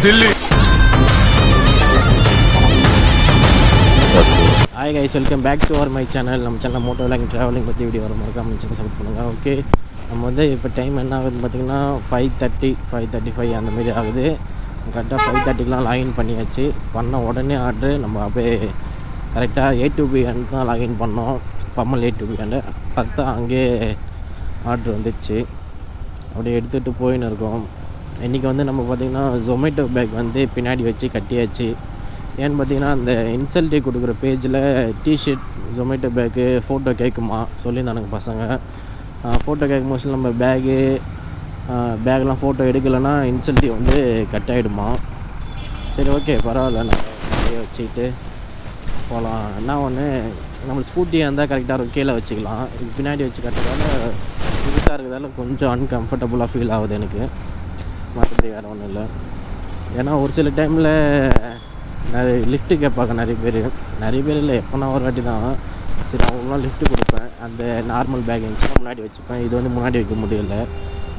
Delhi. Hi guys, welcome back to our my channel. நம்ம channel Moto vlogging travelling பற்றி video வர மறக்காம channel support பண்ணுங்கள். ஓகே, நம்ம வந்து இப்போ டைம் என்ன ஆகுதுன்னு பார்த்தீங்கன்னா 5:35 அந்த மாதிரி ஆகுது. கரெக்டாக 5:30க்குலாம் லாகின் பண்ணியாச்சு. பண்ண உடனே ஆர்டரு நம்ம அப்படியே கரெக்டாக A2B தான் லாகின் பண்ணோம். பம்மல் A2B கரெக்டாக அங்கேயே ஆர்டர் வந்துடுச்சு. அப்படியே எடுத்துகிட்டு போயின்னு இருக்கோம். இன்றைக்கி வந்து நம்ம பார்த்திங்கன்னா ஜொமேட்டோ பேக் வந்து பின்னாடி வச்சு கட்டியாச்சு. ஏன்னு பார்த்தீங்கன்னா அந்த இன்சல்ட்டி கொடுக்குற பேஜில் டிஷர்ட் ஜொமேட்டோ பேக்கு ஃபோட்டோ கேட்குமா சொல்லியிருந்தானுங்க பசங்க. ஃபோட்டோ கேட்கும் மோஸ்ட்லி நம்ம பேக்லாம் ஃபோட்டோ எடுக்கலைன்னா இன்சல்ட்டி வந்து கட் ஆகிடுமா. சரி, ஓகே, பரவாயில்ல, நம்ம நிறைய வச்சுக்கிட்டு போகலாம். என்ன ஒன்று, நம்மளுக்கு ஸ்கூட்டியாக இருந்தால் கரெக்டாக இருக்கும், கீழே வச்சுக்கலாம். இது பின்னாடி வச்சு கட்டுறதால புதுசாக இருக்கிறதால கொஞ்சம் அன்கம்ஃபர்டபுளாக ஃபீல் ஆகுது எனக்கு. மற்றபடி வேறு ஒன்றும் இல்லை. ஏன்னா ஒரு சில டைமில் நிறைய லிஃப்ட்டு கேட்பாங்க நிறைய பேர் இல்லை, எப்போனா ஒரு வாட்டி தான். சரி, அவங்களாம் லிஃப்ட்டு கொடுப்பேன். அந்த நார்மல் பேக் இருந்துச்சுன்னா முன்னாடி வச்சுப்பேன். இது வந்து முன்னாடி வைக்க முடியல,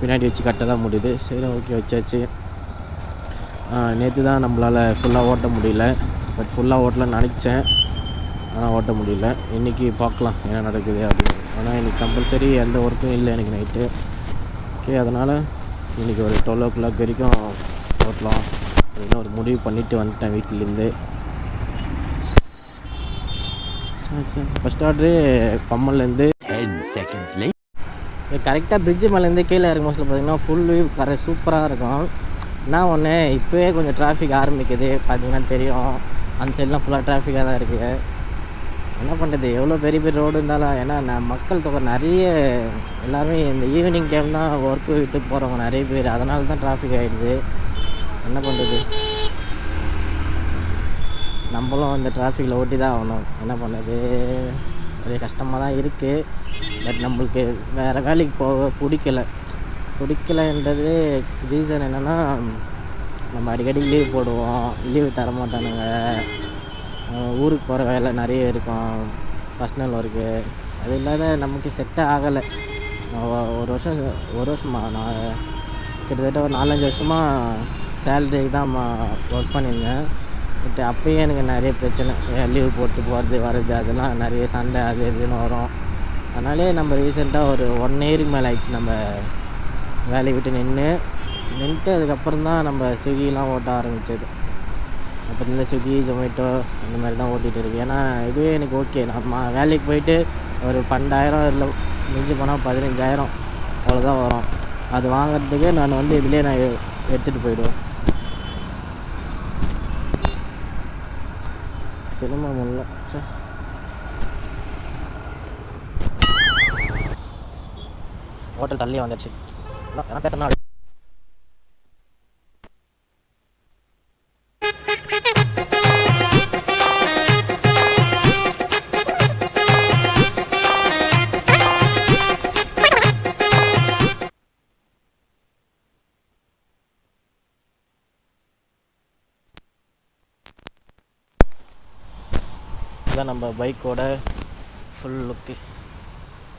பின்னாடி வச்சு கட்ட தான் முடியுது. சரி, ஓகே, வச்சாச்சு. நேற்று தான் நம்மளால் ஃபுல்லாக ஓட்ட முடியல. பட் ஃபுல்லாக ஓட்டலாம்னு நினச்சேன், ஆனால் ஓட்ட முடியல. இன்றைக்கி பார்க்கலாம் என்ன நடக்குது அப்படின்னு. ஆனால் இன்றைக்கி கம்பல்சரி எந்த ஒர்க்கும் இல்லை எனக்கு நைட்டு. ஓகே, அதனால் இன்றைக்கி ஒரு 12 o'clock வரைக்கும் ஓட்டலாம் அப்படின்னு ஒரு முடிவு பண்ணிவிட்டு வந்துட்டேன் வீட்டிலேருந்து. ஃபஸ்ட் ஆர்டரு பம்மல்லேருந்து 10 seconds கரெக்டாக பிரிட்ஜு மேலேருந்து கீழே இறங்கும் மோஸ்ட்லி பார்த்திங்கன்னா ஃபுல் வியூ சூப்பராக இருக்கும். என்ன ஒன்று, இப்போயே கொஞ்சம் டிராஃபிக் ஆரம்பிக்குது பார்த்திங்கன்னா தெரியும். அந்த சைட்லாம் ஃபுல்லாக டிராஃபிக்காக தான் இருக்குது. என்ன பண்ணுறது, எவ்வளோ பெரிய ரோடு இருந்தாலும், ஏன்னா மக்கள் தொகை நிறைய, எல்லாருமே இந்த ஈவினிங் டைம் தான் ஒர்க்கு விட்டு போகிறவங்க நிறைய பேர். அதனால தான் டிராஃபிக் ஆகிடுது. என்ன பண்ணுறது, நம்மளும் இந்த டிராஃபிக்கில் ஓட்டி தான் ஆகணும். என்ன பண்ணுறது, ஒரே கஷ்டமாக தான் இருக்குது. பட் நம்மளுக்கு வேறு வேலைக்கு போக பிடிக்கலைன்றது ரீசன் என்னென்னா, நம்ம அடிக்கடி லீவ் போடுவோம், லீவு தர மாட்டானுங்க. ஊருக்கு போகிற வேலை நிறைய இருக்கும், பர்சனல் ஒர்க்கு. அது இல்லாத நமக்கு செட்டே ஆகலை. ஒரு வருஷமாக நான் கிட்டத்தட்ட ஒரு 4-5 வருஷமாக சேலரிக்கு தான் ஒர்க் பண்ணியிருந்தேன். பட் அப்போயே எனக்கு நிறைய பிரச்சனை, லீவ் போட்டு போகிறது வர்றது, அதெல்லாம் நிறைய சண்டை அது இதுன்னு வரும். அதனாலே நம்ம ரீசெண்டாக ஒரு 1 year மேலே ஆயிடுச்சு நம்ம வேலையை விட்டு நின்றுட்டு அதுக்கப்புறம் தான் நம்ம ஸ்விக்கிலாம் ஓட்ட ஆரம்பித்தது. அப்போ இந்த ஸ்விக்கி ஜொமேட்டோ இந்த மாதிரி தான் ஓட்டிகிட்டு இருக்கு. ஏன்னா இதுவே எனக்கு ஓகே. நம்ம வேலைக்கு போயிட்டு ஒரு 12,000 இல்லை மிஞ்சி போனால் 15,000 அவ்வளோதான் வரும். அது வாங்கிறதுக்கு நான் வந்து இதிலே நான் எடுத்துகிட்டு போயிடுவேன். திரும்ப முடியல. ஹோட்டல் தள்ளி வந்துச்சு. பேசுனா இதுதான் நம்ம பைக்கோட ஃபுல் லுக்கு.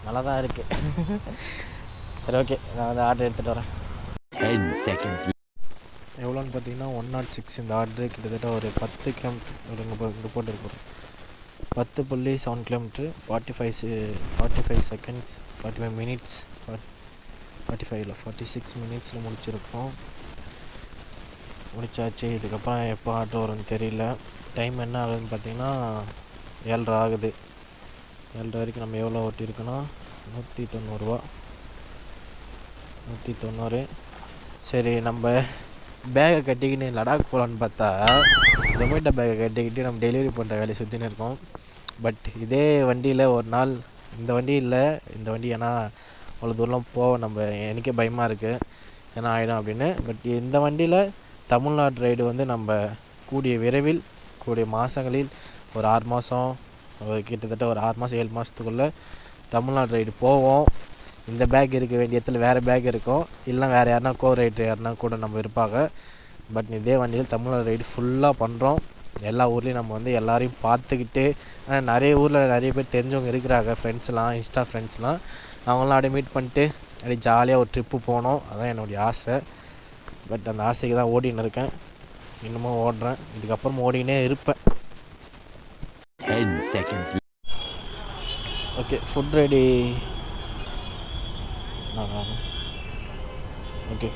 நல்லா தான் இருக்குது. சரி, ஓகே, நான் வந்து ஆர்டர் எடுத்துகிட்டு வரேன். 10 seconds எவ்வளோன்னு பார்த்தீங்கன்னா 106. இந்த ஆர்டரு கிட்டத்தட்ட ஒரு 10 கிலோமீட்டர் இங்கே போட்டுருக்கோம். 10.7 கிலோமீட்ரு, 45 seconds, 45 minutes, 46 minutesல முடிச்சிருக்கோம். முடிச்சாச்சு. இதுக்கப்புறம் எப்போ ஆர்டர் வரும்னு தெரியல. டைம் என்ன ஆகுதுன்னு பார்த்தீங்கன்னா 7:30 ஆகுது. 7:30 வரைக்கும் நம்ம எவ்வளோ ஓட்டியிருக்கோன்னா 190. சரி, நம்ம பேகை கட்டிக்கின்னு லடாக் போகலான்னு பார்த்தா ஜொமேட்டோ பேகை கட்டிக்கிட்டு நம்ம டெலிவரி பண்ணுற வேலையை சுற்றின்னு இருக்கோம். பட் இதே வண்டியில் ஒரு நாள், இந்த வண்டி இல்லை, இந்த வண்டி ஏன்னா அவ்வளோ தூரம் நம்ம எனக்கே பயமாக இருக்குது ஏன்னா ஆகிடும் அப்படின்னு. பட் இந்த வண்டியில் தமிழ்நாடு ரைடு வந்து நம்ம கூடிய மாதங்களில் ஒரு 6 மாதம், கிட்டத்தட்ட ஒரு 6 மாதம் 7 மாதத்துக்குள்ளே தமிழ்நாடு ரைடு போவோம். இந்த பேக் இருக்க வேண்டிய இடத்துல வேறு பேக் இருக்கும், இல்லை வேறு யாருனா ரைடர் யாருனா கூட நம்ம இருப்பாங்க. பட் இதே வண்டியில் தமிழ்நாடு ரைடு ஃபுல்லாக பண்ணுறோம். எல்லா ஊர்லேயும் நம்ம வந்து எல்லாரையும் பார்த்துக்கிட்டு, ஆனால் நிறைய ஊரில் நிறைய பேர் தெரிஞ்சவங்க இருக்கிறாங்க, ஃப்ரெண்ட்ஸ்லாம், இன்ஸ்டா ஃப்ரெண்ட்ஸ்லாம். அவங்களாம் அப்படியே மீட் பண்ணிட்டு அப்படியே ஜாலியாக ஒரு ட்ரிப்பு போனோம். அதுதான் என்னுடைய ஆசை. பட் அந்த ஆசைக்கு தான் ஓடின்னு இருக்கேன். இன்னமும் ஓடுறேன், இதுக்கப்புறம் ஓடினே இருப்பேன். 10 seconds. Okay, food ready. Okay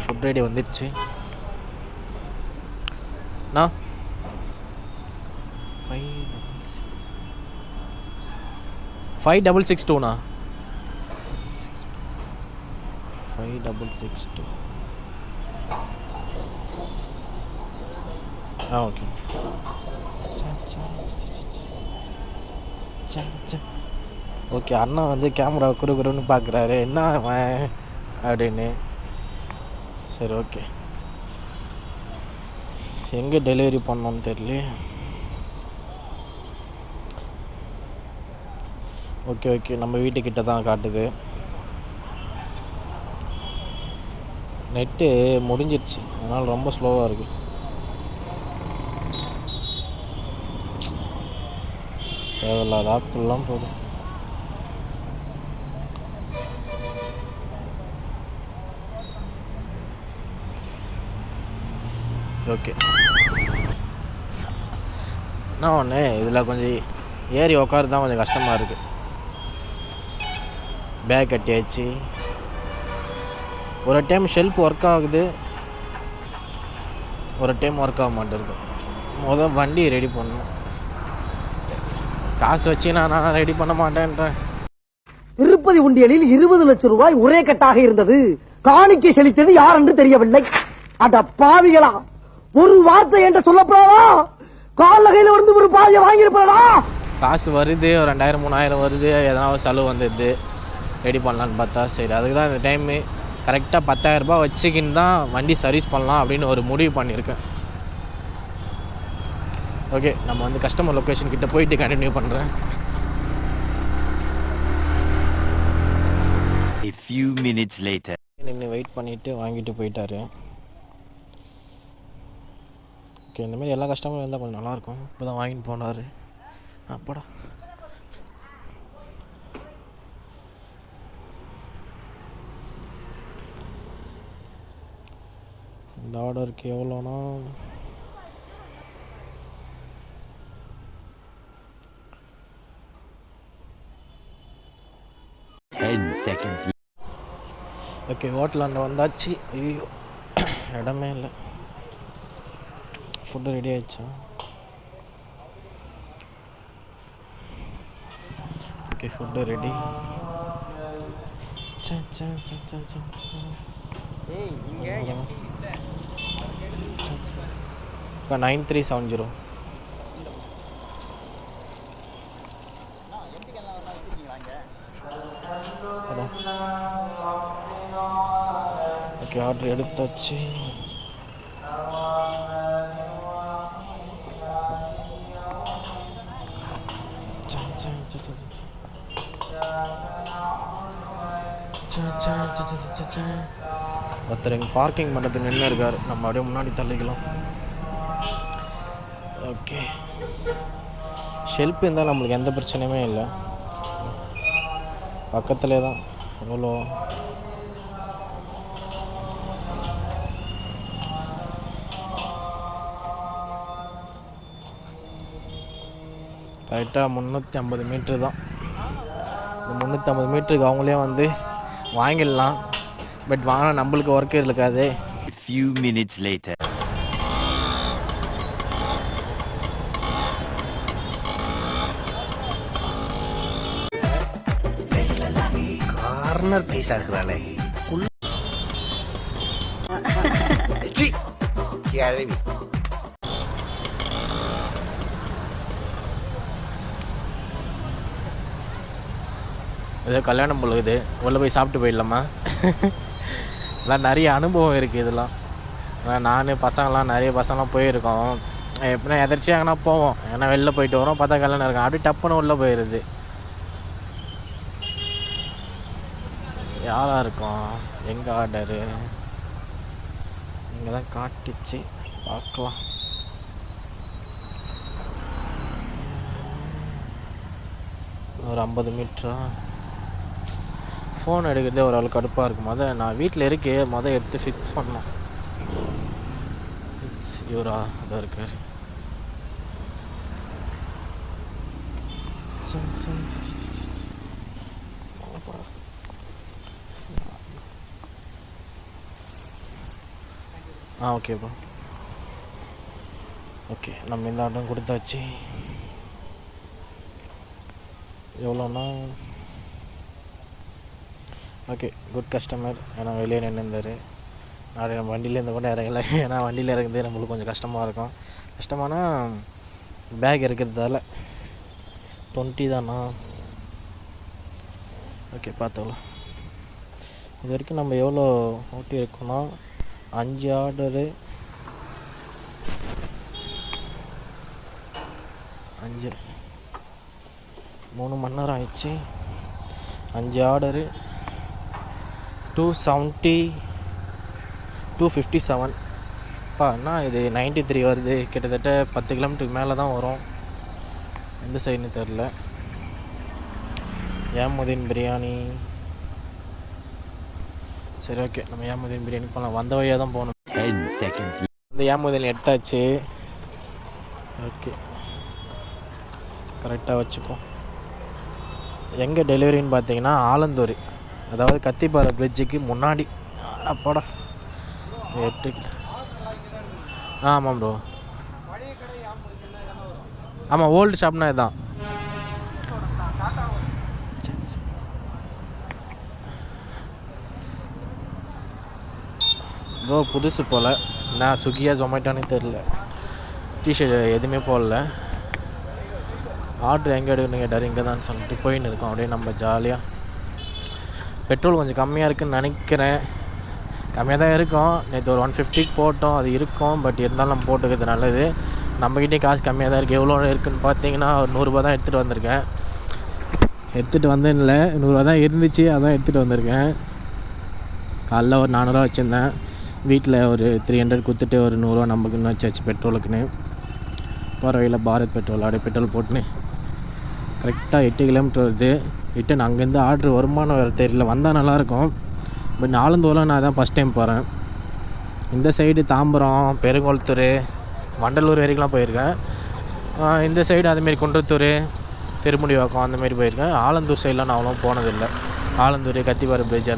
food ready வந்துடுச்சு. நான் 5662ண்ணா 5662. ஓகே. ஓகே, அண்ணா வந்து கேமரா குறுகுறுன்னு பார்க்குறாரு, என்ன அவன் அப்படின்னு. சரி, ஓகே. எங்கே டெலிவரி பண்ணோன்னு தெரியல. ஓகே, நம்ம வீட்டுக்கிட்ட தான் காட்டுது. நெட்டு முடிஞ்சிருச்சு, அதனால் ரொம்ப ஸ்லோவாக இருக்குது. தேவையில்லாத ஆப்புலாம் போதும். ஓகே, என்ன ஒன்று இதில் கொஞ்சம் ஏறி உட்காரு தான் கொஞ்சம் கஷ்டமாக இருக்குது. பேக் கட்டியாச்சு. ஒரு டைம் ஷெல்ஃப் ஒர்க் ஆகுது, ஒரு டைம் ஒர்க் ஆக மாட்டேருக்கு. வண்டி ரெடி பண்ணணும். காசு வச்சு நான் ரெடி பண்ண மாட்டேன்றேன். திருப்பதி உண்டியலில் 20 லட்சம் ரூபாய் ஒரே கட்டாக இருந்தது. காணிக்கை செலுத்தியது யார் என்று தெரியவில்லை. அட பாவிகளா, ஒரு வார்த்தை என்று சொல்லப்படாதா? காலகையில் வந்து ஒரு பாதியை வாங்கியிருப்பா. காசு வருது, ஒரு 2000-3000 வருது, எதனா செலவு வந்துடுது, ரெடி பண்ணலான்னு பார்த்தா சரி அதுக்கு தான் இந்த டைமு கரெக்டாக 10,000 ரூபாய் வச்சுக்கின்னு தான் வண்டி சர்வீஸ் பண்ணலாம் அப்படின்னு ஒரு முடிவு பண்ணியிருக்கேன். ஓகே, நம்ம வந்து கஸ்டமர் லொக்கேஷன் கிட்ட போயிட்டு கண்டினியூ பண்ணுறேன். A few minutes later. நின்று வெயிட் பண்ணிவிட்டு வாங்கிட்டு போயிட்டாரு. ஓகே, இந்தமாரி எல்லா கஸ்டமரும் இருந்தால் கொஞ்சம் நல்லாயிருக்கும். இப்போ தான் வாங்கிட்டு போனார். அப்படா இந்த ஆர்டருக்கு எவ்வளோனா 10 seconds. ஓகே, ஹோட்டலாண்ட வந்தாச்சு. ஐயோ, இடமே இல்லை. ஃபுட்டு ரெடி ஆயிடுச்சா? Okay, food ready. இப்போ 9370. ஓகே, ஆர்டர் எடுத்தாச்சு. ஒருத்தர் எங்கள் பார்க்கிங் பண்ணுறதுக்கு நின்று இருக்கார், நம்ம அப்படியே முன்னாடி தள்ளிக்கலாம். ஓகே, ஷெல்ஃப் இருந்தால் நம்மளுக்கு எந்த பிரச்சனையுமே இல்லை, பக்கத்துலே தான். எவ்வளோ? கரெக்டாக 350 மீட்ரு தான். இந்த 350 மீட்டருக்கு அவங்களே வந்து வாங்கிடலாம், பட் வாங்கினா நம்மளுக்கு ஒர்க் இருக்காது. A few minutes later. Corner pizza இருக்கிறாளே கேள்வி. ஏதோ கல்யாணம் பொழுது உள்ளே போய் சாப்பிட்டு போயிடலாமா? இதெல்லாம் நிறைய அனுபவம் இருக்குது இதெல்லாம். நான் பசங்களாம் நிறைய பசங்களாம் போயிருக்கோம். எப்படின்னா எதர்ச்சியாக எங்கன்னா போவோம், ஏன்னா வெளில போயிட்டு வரோம், பார்த்தா கல்யாணம் இருக்கும், அப்படியே டப்புன்னு உள்ளே போயிடுது. யாராக இருக்கும்? எங்கள் ஆர்டரு இங்கே தான் காட்டுச்சு, பார்க்கலாம். ஒரு 50 மீட்டரா? ஃபோன் எடுக்கிறதே ஒரு ஆள் கடுப்பாக இருக்கும். நான் வீட்டில் இருக்கே எடுத்து ஃபிக்ஸ் பண்ணோம். இவரா அதான் இருக்கார். ஓகேப்பா. ஓகே, நம்ம இந்த ஆட்டம் கொடுத்தாச்சு. எவ்வளோண்ணா? Okay, good customer. ஏன்னா வெளியே நின்றுந்தார். நாளை நம்ம வண்டியில் இருந்த கூட இறங்கலை. ஏன்னா வண்டியில் இறங்குறதே நம்மளுக்கு கொஞ்சம் கஷ்டமாக இருக்கும். கஷ்டமானா பேக் இருக்கிறதால 20 தானா? ஓகே, பார்த்துக்கலாம். இது வரைக்கும் நம்ம எவ்வளோ ஓட்டி இருக்கோன்னா 5 ஆர்டரு, 3 மணி நேரம் ஆயிடுச்சு. 5 ஆர்டரு, 257 என்ன இது 93 வருது. கிட்டத்தட்ட 10 கிலோமீட்டருக்கு மேலே தான் வரும். எந்த சைடுன்னு தெரில. ஏமுதீன் பிரியாணி. சரி, ஓகே, நம்ம ஏமுதீன் பிரியாணி போகலாம். வந்த வழியாக தான் போகணும். 10 seconds. இந்த ஏமுதீன் எடுத்தாச்சு. ஓகே, கரெக்டாக வச்சுப்போம். எங்கே டெலிவரின்னு பார்த்தீங்கன்னா ஆலந்தூர், அதாவது கத்திப்பாறை பிரிட்ஜுக்கு முன்னாடி. அப்பாடா 8. ஆமாம் ப்ரோ. ஆமாம், ஓல்டு ஷாப்னா இதுதான். ப்ரோ புதுசு போல். நான் ஸ்விக்கியா ஜொமேட்டோன்னு தெரில. டிஷர்ட் எதுவுமே போடல. ஆர்டர் எங்கே எடுக்கணும்னு கேட்டார். இங்கே தான் சொல்லிட்டு போயின்னு இருக்கோம். அப்படியே நம்ம ஜாலியாக. பெட்ரோல் கொஞ்சம் கம்மியாக இருக்குதுன்னு நினைக்கிறேன். கம்மியாக தான் இருக்கும். நேற்று ஒரு 150 போட்டோம். அது இருக்கும். பட் இருந்தாலும் நம்ம போட்டுக்கிறது நல்லது. நம்மக்கிட்டே காசு கம்மியாக தான் இருக்குது. எவ்வளோ இருக்குதுன்னு பார்த்தீங்கன்னா ஒரு 100 ரூபா தான் எடுத்துகிட்டு வந்திருக்கேன். எடுத்துகிட்டு வந்தேன்ல, 100 ரூபா தான் இருந்துச்சு. அதான் எடுத்துகிட்டு வந்திருக்கேன். காலைல ஒரு 400 ரூபா வச்சுருந்தேன். வீட்டில் ஒரு 300 கொடுத்துட்டு ஒரு 100 ரூபா நமக்குன்னு வச்சாச்சு பெட்ரோலுக்குன்னு. போகிற வழியில் பாரத் பெட்ரோல் அப்படியே பெட்ரோல் போட்டுன்னு கரெக்டாக 8 கிலோமீட்டர் வருது. ரிட்டன் அங்கேருந்து ஆர்டர் வருமானம் வேறு தெரியல. வந்தால் நல்லாயிருக்கும். பட் ஆலந்தூரில் நான் தான் ஃபஸ்ட் டைம் போகிறேன். இந்த சைடு தாம்பரம், பெருங்கொளத்தூர், வண்டலூர் வரைக்கும்லாம் போயிருக்கேன். இந்த சைடு அதுமாரி குன்றத்தூர், திருமுடிவாக்கம் அந்தமாரி போயிருக்கேன். ஆலந்தூர் சைடெலாம் நான் அவ்வளோ போனதில்லை. ஆலந்தூர், கத்திப்பாறை பிரிட்ஜ்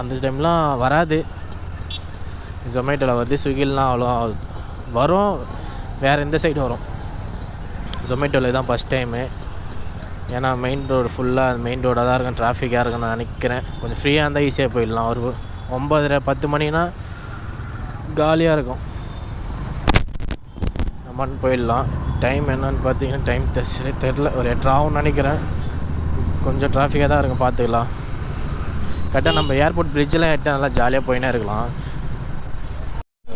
அந்த டைம்லாம் வராது. ஜொமேட்டோவில் வருது. ஸ்விக்கிலாம் அவ்வளோ வரும். வேறு எந்த சைடு வரும். ஜொமேட்டோவில் தான் ஃபஸ்ட் டைமு. ஏன்னா மெயின் ரோடு ஃபுல்லாக மெயின் ரோடாக தான் இருக்கும். டிராஃபிக்காக இருக்குன்னு நான் நினைக்கிறேன். கொஞ்சம் ஃப்ரீயாக இருந்தால் ஈஸியாக போயிடலாம். ஒரு 9:30-10 மணினா காலியாக இருக்கும். நம்மன்னு போயிடலாம். டைம் என்னன்னு பார்த்தீங்கன்னா டைம் தெரில. ஒரு 8 ஆகும்னு நினைக்கிறேன். கொஞ்சம் டிராஃபிக்காக தான் இருக்கும். பார்த்துக்கலாம். கரெக்டாக நம்ம ஏர்போர்ட் பிரிட்ஜெலாம் எட்ட நல்லா ஜாலியாக போயினே இருக்கலாம்.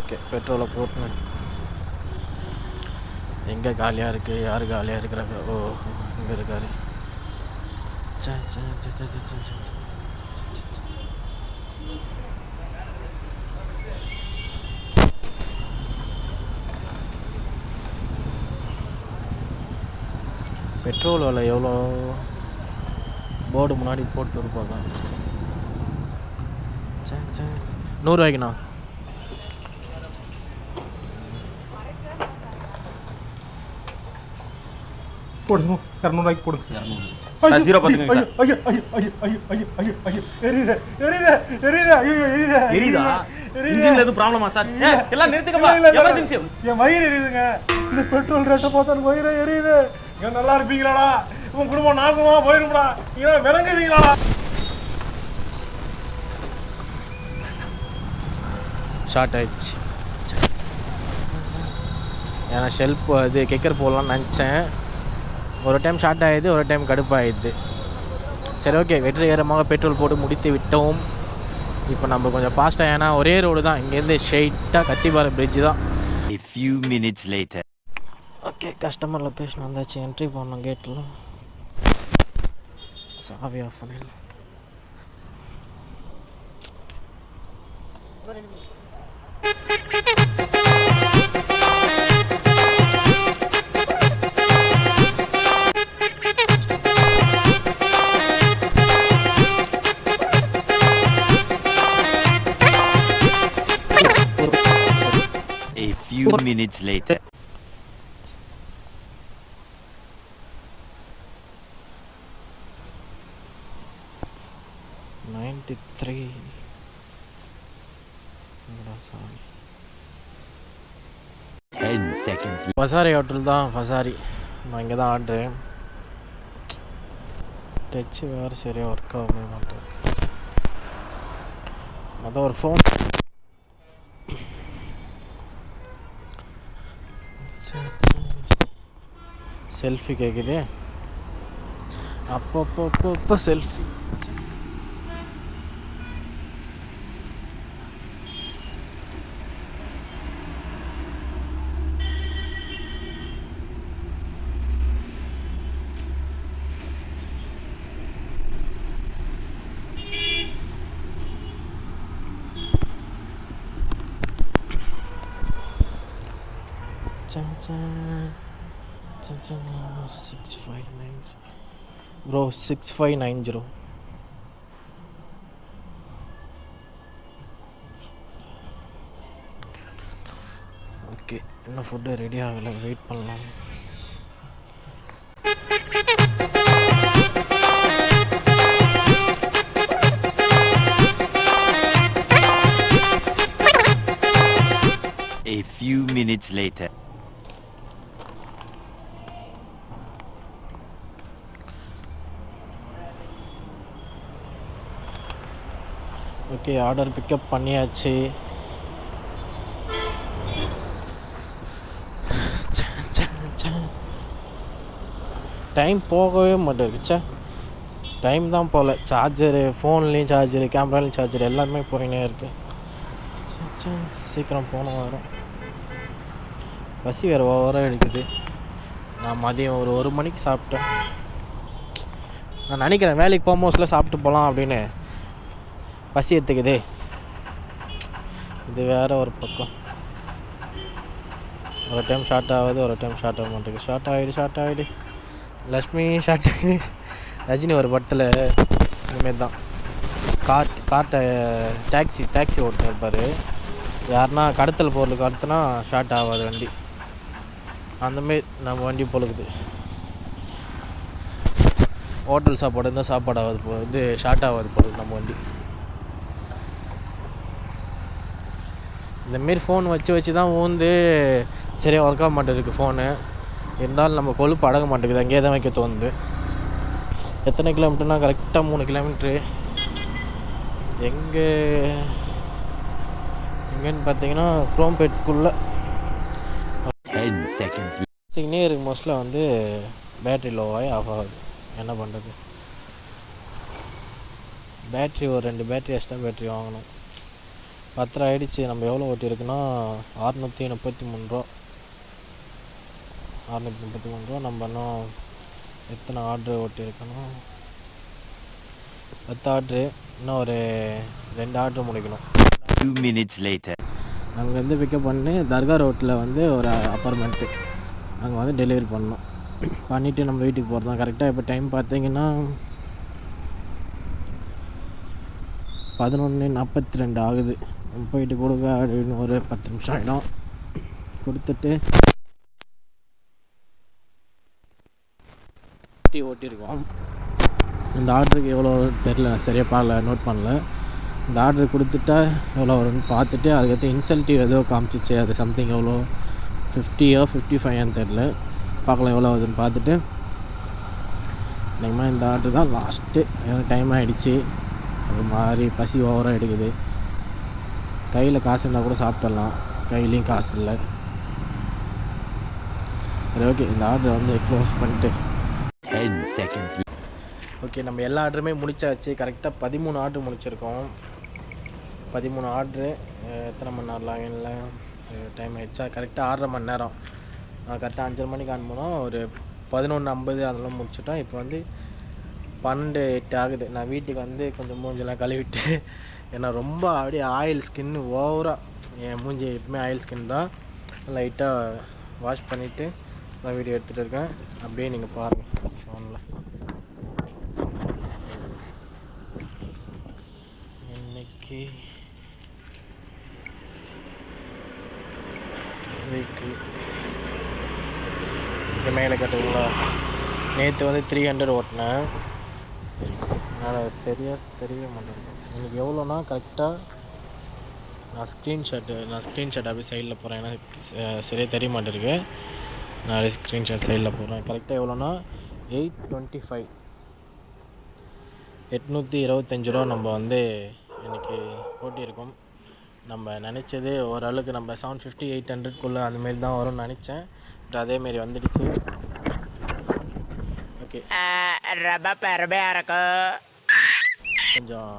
ஓகே, பெட்ரோலை போட்டுன்னு எங்கே காலியாக இருக்குது, யார் காலியாக இருக்கிறாங்க? ஓ, இங்கே இருக்காரு. பெட்ரோல் விலை எவ்வளோ போர்டு முன்னாடி போட்டு இருப்பாங்க. 100 ரூபாய்க்குண்ணா. போடுங்க 200 ரூபாய்க்கு போடுங்க சார். 0 பாத்துங்க சார். ஐயோ ஐயோ ஐயோ ஐயோ ஐயோ ஐயோ ஐயோ எரியுது எரியுது எரியுது ஐயோ எரியுது எரியுதா? இன்ஜின்ல எதுவும் ப்ராப்ளமா சார்? எல்லாம் நிறுத்துங்கப்பா. எமர்ஜென்சி. என் வயிறு எரியுதுங்க. இந்த பெட்ரோல் ரேட்டை பார்த்தா வயிறு எரியுது. இவன் நல்லா இருப்பீங்களாடா? உன் குடும்பம் நாசமா போயிரும்டா. இவன் விளங்குவீங்களாடா? ஷார்ட் ஆயிடுச்சு. ஏன்னா ஷெல்ஃப் இது கெக்கர் போடலான்னு நினச்சேன். ஒரு டைம் ஷார்ட் ஆகிடுது, ஒரு டைம் கடுப்பாகிடுது. சரி, ஓகே, வெற்றிகரமாக பெட்ரோல் போட்டு முடித்து விட்டோம். இப்போ நம்ம கொஞ்சம் ஃபாஸ்ட்டாக, ஏன்னா ஒரே ரோடு தான். இங்கேருந்து ஸ்ட்ரெயிட்டாக கத்திப்பாறை பிரிட்ஜ் தான். A few minutes later. Okay, customer location வந்தாச்சு. என்ட்ரி பண்ணோம் கேட்டில். சாவி ஆஃப் பண்ணிடலாம். few minutes later. Sorry 10 seconds. பசாரி ஹோட்டல் தான். பசாரி நான் இங்கே தான் ஆர்டரு. டச்சு வேறு சரியாக ஒர்க் ஆகவே மாட்டேன். அதான் ஒரு ஃபோன். செல்ஃபி கேட்குது. அப்போ செல்ஃபி. ப்ரோ 6590. ஓகே, இன்னும் ஃபுட்டு ரெடி ஆகலை, வெயிட் பண்ணலாம். A few minutes later. Okay, order pickup பண்ணியாச்சு. டைம் போகவே மாட்டேங்குச்சா. டைம் தான் போகல. சார்ஜரு, ஃபோன்லேயும் சார்ஜரு, கேமராலேயும் சார்ஜர் எல்லாமே போயினே இருக்கு. சீக்கிரம் போகணும் வரும். பசி வேறு ஓவராக எடுக்குது. நான் மதியம் ஒரு மணிக்கு சாப்பிட்டேன். நான் நினைக்கிறேன் வேலைக்கு போகும்போதுல சாப்பிட்டு போகலாம் அப்படின்னு. பசி எடுத்துக்குதே. இது வேறு ஒரு பக்கம். ஒரு டைம் ஷார்ட் ஆகுது, ஒரு டைம் ஷார்ட் ஆக மாட்டேங்குது. ஷார்ட் ஆகிடு லக்ஷ்மி, ஷார்ட் ஆகிடு. ரஜினி ஒரு படத்தில் இனிமேல் தான் கார்ட்டை டாக்ஸி ஓட்டுன்னு இருப்பார். யாருன்னா கடத்தல் பொருள் கடத்தினா ஷார்ட் ஆகாது வண்டி. அந்தமாரி நம்ம வண்டி பொழுகுது. ஹோட்டல் சாப்பாடு இருந்தால் சாப்பாடு ஆகாது இது ஷார்ட் ஆகாது பொழுது நம்ம வண்டி. இந்தமாரி ஃபோன் வச்சு தான் ஊந்து சரியாக ஒர்க் ஆக மாட்டேருக்கு ஃபோனு. இருந்தாலும் நம்ம கொழுப்பு அடங்க மாட்டேங்குது. அங்கேயே தான் வைக்க தோணுது. எத்தனை கிலோமீட்டர்னா கரெக்டாக 3 கிலோமீட்ரு. எங்கேன்னு பார்த்தீங்கன்னா குரோம்பேட்குள்ளே. 10 seconds. சிக்னே இருக்கு. மோஸ்ட்ல வந்து பேட்ரி லோவாகி ஆஃப் ஆகுது. என்ன பண்ணுறது? பேட்ரி ஒரு 2 பேட்ரி எக்ஸ்ட்ரா பேட்ரி வாங்கணும். 10 ஆகிடுச்சு. நம்ம எவ்வளோ ஓட்டியிருக்குன்னா 633 ரூபா. 633 ரூபா. நம்ம இன்னும் எத்தனை ஆர்டரு ஓட்டியிருக்கணும்? 10 ஆர்டரு. இன்னும் ஒரு 2 ஆர்டரு முடிக்கணும். 2 minutes later. அங்கேருந்து பிக்கப் பண்ணி தர்கா ரோட்டில் வந்து ஒரு அப்பார்ட்மெண்ட்டு அங்கே வந்து டெலிவரி பண்ணணும். பண்ணிவிட்டு நம்ம வீட்டுக்கு போகிறது தான் கரெக்டாக. இப்போ டைம் பார்த்தீங்கன்னா 11:42 ஆகுது. போயிட்டு கொடுக்க அப்படின்னு ஒரு 10 நிமிஷம் ஆகிடும். கொடுத்துட்டு ஓட்டியிருக்கோம். இந்த ஆர்டருக்கு எவ்வளோ தெரில, சரியாக நோட் பண்ணல. இந்த ஆர்டர் கொடுத்துட்டா எவ்வளோ வரும்னு பார்த்துட்டு அதுக்கடுத்து இன்சென்டிவ் ஏதோ காமிச்சிச்சு. அது சம்திங் எவ்வளோ 50 55 தெரில. பார்க்கலாம் எவ்வளோ ஆகுதுன்னு பார்த்துட்டு. இன்றைக்குமா இந்த ஆர்டர் தான் லாஸ்ட்டு. ஏன்னா டைம் ஆகிடுச்சு. ஒரு மாதிரி பசி ஓவராக எடுக்குது. கையில் காசு இருந்தால் கூட சாப்பிட்றலாம். கையிலையும் காசு இல்லை. சரி, ஓகே, இந்த ஆர்டரை வந்து க்ளோஸ் பண்ணிட்டு 10 seconds. ஓகே, நம்ம எல்லா ஆர்டருமே முடிச்சாச்சு. கரெக்டாக 13 ஆர்டர் முடிச்சிருக்கோம். 13 ஆர்டரு. எத்தனை மணி நேரம் லைனில் டைம் ஆகிடுச்சா? கரெக்டாக 6.5 மணி நேரம். கரெக்டாக 5:30 மணிக்கு அனுப்பணும். ஒரு 11:50 அதெல்லாம் முடிச்சிட்டோம். இப்போ வந்து 12:08 ஆகுது. நான் வீட்டுக்கு வந்து கொஞ்சம் மூஞ்செல்லாம் கழுவிட்டு, ஏன்னா ரொம்ப அப்படியே ஆயில் ஸ்கின்னு ஓவராக. என் மூஞ்சி எப்பவுமே ஆயில் ஸ்கின் தான். லைட்டாக வாஷ் பண்ணிவிட்டு நான் வீடியோ எடுத்துகிட்டு இருக்கேன். அப்படியே நீங்கள் பாருங்கள் ஃபோனில். இன்னைக்கு அப்படியே மேலே கட்டுங்களா. நேற்று வந்து 300 ஓட்டினேன். அதனால் சரியாக தெரியவே மாட்டேங்குது. எனக்கு எவ்வளோனா கரெக்டாக நான் ஸ்க்ரீன்ஷாட் அப்படியே சைடில் போகிறேன். ஏன்னா சரியாக தெரிய மாட்டேருக்கு. நான் ஸ்க்ரீன்ஷாட் சைடில் போடுறேன். கரெக்டாக எவ்வளோனா 825 825 ரூபா நம்ம வந்து எனக்கு ஓட்டியிருக்கோம். நம்ம நினச்சது ஓரளவுக்கு நம்ம 750 800 அந்தமாரி தான் வரும்னு நினச்சேன். பட் அதேமாரி வந்துடுச்சு. ஓகே, கொஞ்சம்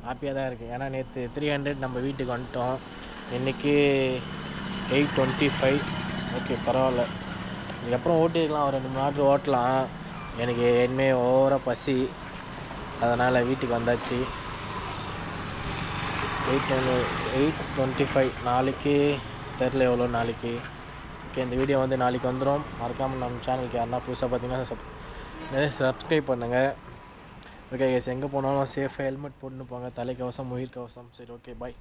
ஹாப்பியாக தான் இருக்குது. ஏன்னா நேற்று 300 நம்ம வீட்டுக்கு வந்துட்டோம். இன்றைக்கி 825. ஓகே, பரவாயில்ல. இதுக்கப்புறம் ஓட்டிருக்கலாம், ஒரு 2 மணி நேரத்தில் ஓட்டலாம். எனக்கு இனிமே ஓவராக பசி, அதனால் வீட்டுக்கு வந்தாச்சு. 825 நாளைக்கு தெரில எவ்வளோ நாளைக்கு. ஓகே, இந்த வீடியோ வந்து நாளைக்கு வந்துடும். மறக்காமல் நம்ம சேனலுக்கு யாருன்னா புதுசாக பார்த்தீங்கன்னா சப்ஸ்கிரைப் பண்ணுங்கள். ஓகே கேஸ், எங்கே போனாலும் சேஃபாக ஹெல்மெட் போட்டுன்னு போங்க. தலைக்கவசம், உயிர் கவசம். சரி, ஓகே, பாய்.